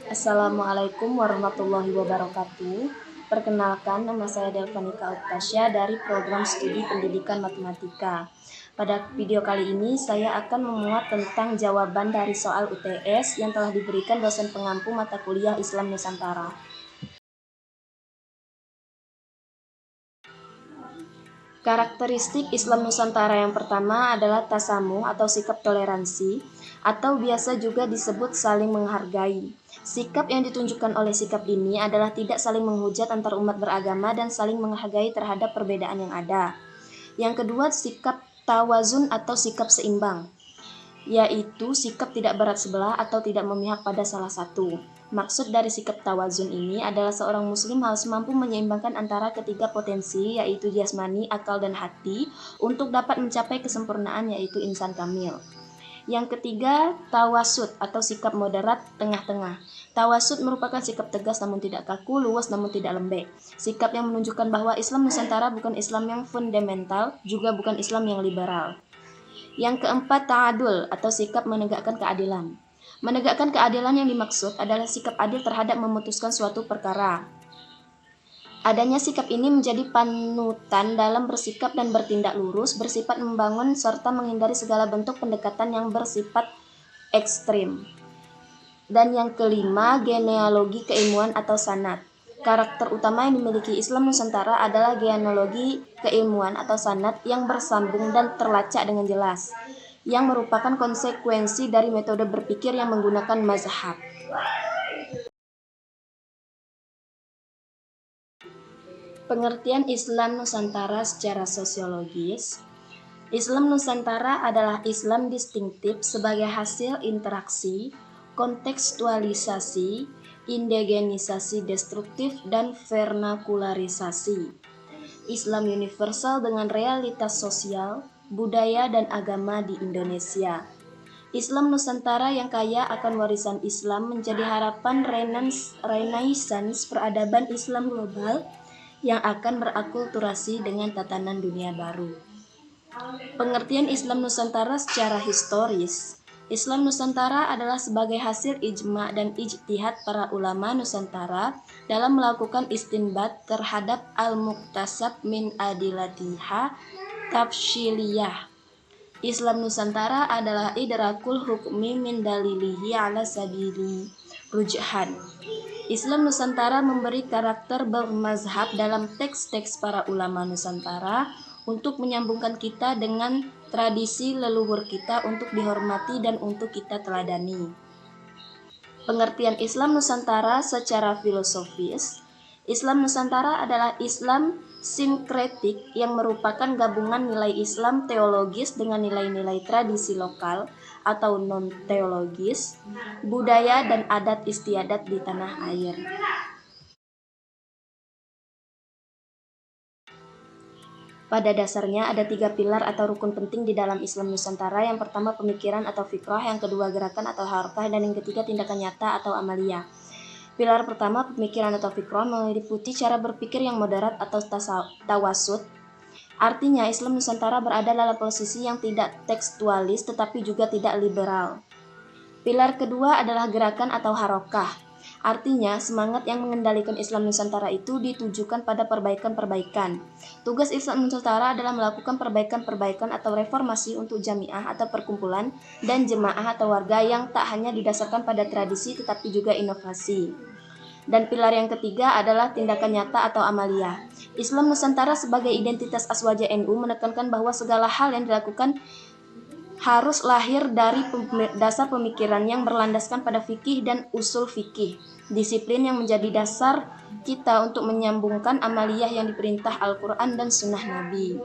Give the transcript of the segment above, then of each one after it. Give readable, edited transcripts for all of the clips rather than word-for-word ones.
Assalamualaikum warahmatullahi wabarakatuh. Perkenalkan, nama saya Delvanika Oktasya dari program studi pendidikan matematika. Pada video kali ini saya akan memuat tentang jawaban dari soal UTS yang telah diberikan dosen pengampu mata kuliah Islam Nusantara. Karakteristik Islam Nusantara yang pertama adalah tasamuh atau sikap toleransi, atau biasa juga disebut saling menghargai. Sikap yang ditunjukkan oleh sikap ini adalah tidak saling menghujat antar umat beragama dan saling menghargai terhadap perbedaan yang ada. Yang kedua, sikap tawazun atau sikap seimbang, yaitu sikap tidak berat sebelah atau tidak memihak pada salah satu. Maksud dari sikap tawazun ini adalah seorang muslim harus mampu menyeimbangkan antara ketiga potensi, yaitu jasmani, akal, dan hati, untuk dapat mencapai kesempurnaan, yaitu insan kamil. Yang ketiga, tawasud atau sikap moderat tengah-tengah. Tawasud merupakan sikap tegas namun tidak kaku, luas namun tidak lembek. Sikap yang menunjukkan bahwa Islam Nusantara bukan Islam yang fundamental, juga bukan Islam yang liberal. Yang keempat, ta'adul atau sikap menegakkan keadilan. Menegakkan keadilan yang dimaksud adalah sikap adil terhadap memutuskan suatu perkara. Adanya sikap ini menjadi panutan dalam bersikap dan bertindak lurus, bersifat membangun, serta menghindari segala bentuk pendekatan yang bersifat ekstrim. Dan yang kelima, genealogi keilmuan atau sanad. Karakter utama yang dimiliki Islam Nusantara adalah genealogi keilmuan atau sanad yang bersambung dan terlacak dengan jelas, yang merupakan konsekuensi dari metode berpikir yang menggunakan mazhab. Pengertian Islam Nusantara secara sosiologis. Islam Nusantara adalah Islam distinktif sebagai hasil interaksi, kontekstualisasi, indigenisasi destruktif, dan vernakularisasi. Islam universal dengan realitas sosial, budaya, dan agama di Indonesia. Islam Nusantara yang kaya akan warisan Islam menjadi harapan renaissance peradaban Islam global yang akan berakulturasi dengan tatanan dunia baru. Pengertian Islam Nusantara secara historis. Islam Nusantara adalah sebagai hasil ijma dan ijtihad para ulama Nusantara dalam melakukan istinbat terhadap al-muktasab min adilatiha tafsiliyah. Islam Nusantara adalah idrakul hukmi min dalilihi ala sabili rujhan. Islam Nusantara memberi karakter bermazhab dalam teks-teks para ulama Nusantara untuk menyambungkan kita dengan tradisi leluhur kita untuk dihormati dan untuk kita teladani. Pengertian Islam Nusantara secara filosofis. Islam Nusantara adalah Islam sinkretik yang merupakan gabungan nilai Islam teologis dengan nilai-nilai tradisi lokal atau non-teologis, budaya dan adat istiadat di tanah air. Pada dasarnya ada 3 pilar atau rukun penting di dalam Islam Nusantara. Yang pertama pemikiran atau fikrah, yang kedua gerakan atau harakah, dan yang ketiga tindakan nyata atau amalia. Pilar pertama pemikiran atau fikrah meliputi cara berpikir yang moderat atau tawasud. Artinya Islam Nusantara berada dalam posisi yang tidak tekstualis tetapi juga tidak liberal. Pilar kedua adalah gerakan atau harakah. Artinya, semangat yang mengendalikan Islam Nusantara itu ditujukan pada perbaikan-perbaikan. Tugas Islam Nusantara adalah melakukan perbaikan-perbaikan atau reformasi untuk jamiah atau perkumpulan dan jemaah atau warga yang tak hanya didasarkan pada tradisi tetapi juga inovasi. Dan pilar yang ketiga adalah tindakan nyata atau amalia. Islam Nusantara sebagai identitas Aswaja NU menekankan bahwa segala hal yang dilakukan harus lahir dari dasar pemikiran yang berlandaskan pada fikih dan usul fikih, disiplin yang menjadi dasar kita untuk menyambungkan amaliyah yang diperintah Al-Quran dan Sunnah Nabi.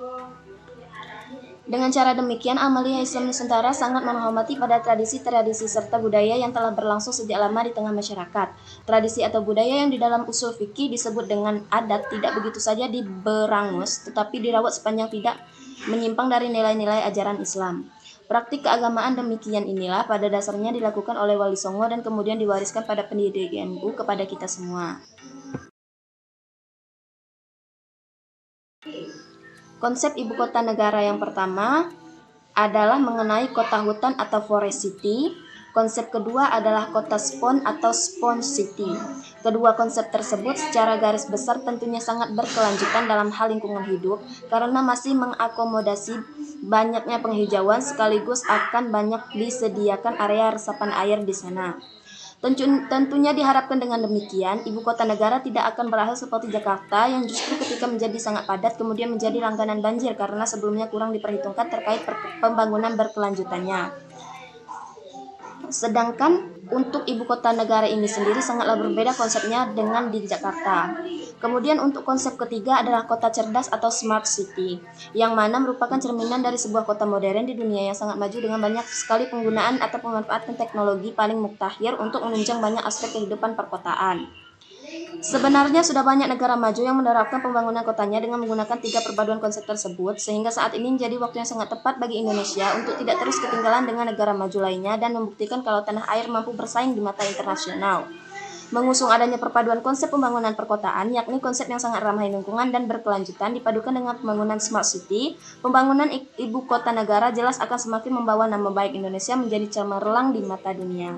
Dengan cara demikian, amaliyah Islam Nusantara sangat menghormati pada tradisi-tradisi serta budaya yang telah berlangsung sejak lama di tengah masyarakat. Tradisi atau budaya yang di dalam usul fikih disebut dengan adat tidak begitu saja diberangus, tetapi dirawat sepanjang tidak menyimpang dari nilai-nilai ajaran Islam. Praktik keagamaan demikian inilah pada dasarnya dilakukan oleh Wali Songo dan kemudian diwariskan pada pendidik NU kepada kita semua. Konsep ibu kota negara yang pertama adalah mengenai kota hutan atau forest city. Konsep kedua adalah kota spon atau Spawn City. Kedua konsep tersebut secara garis besar tentunya sangat berkelanjutan dalam hal lingkungan hidup karena masih mengakomodasi banyaknya penghijauan sekaligus akan banyak disediakan area resapan air di sana. Tentunya diharapkan dengan demikian, ibu kota negara tidak akan berakhir seperti Jakarta yang justru ketika menjadi sangat padat kemudian menjadi langganan banjir karena sebelumnya kurang diperhitungkan terkait pembangunan berkelanjutannya. Sedangkan untuk ibu kota negara ini sendiri sangatlah berbeda konsepnya dengan di Jakarta. Kemudian untuk konsep ketiga adalah kota cerdas atau smart city, yang mana merupakan cerminan dari sebuah kota modern di dunia yang sangat maju dengan banyak sekali penggunaan atau pemanfaatan teknologi paling mutakhir untuk menunjang banyak aspek kehidupan perkotaan. Sebenarnya sudah banyak negara maju yang menerapkan pembangunan kotanya dengan menggunakan 3 perpaduan konsep tersebut, sehingga saat ini menjadi waktu yang sangat tepat bagi Indonesia untuk tidak terus ketinggalan dengan negara maju lainnya dan membuktikan kalau tanah air mampu bersaing di mata internasional. Mengusung adanya perpaduan konsep pembangunan perkotaan, yakni konsep yang sangat ramah lingkungan dan berkelanjutan dipadukan dengan pembangunan smart city, pembangunan ibu kota negara jelas akan semakin membawa nama baik Indonesia menjadi cemerlang di mata dunia.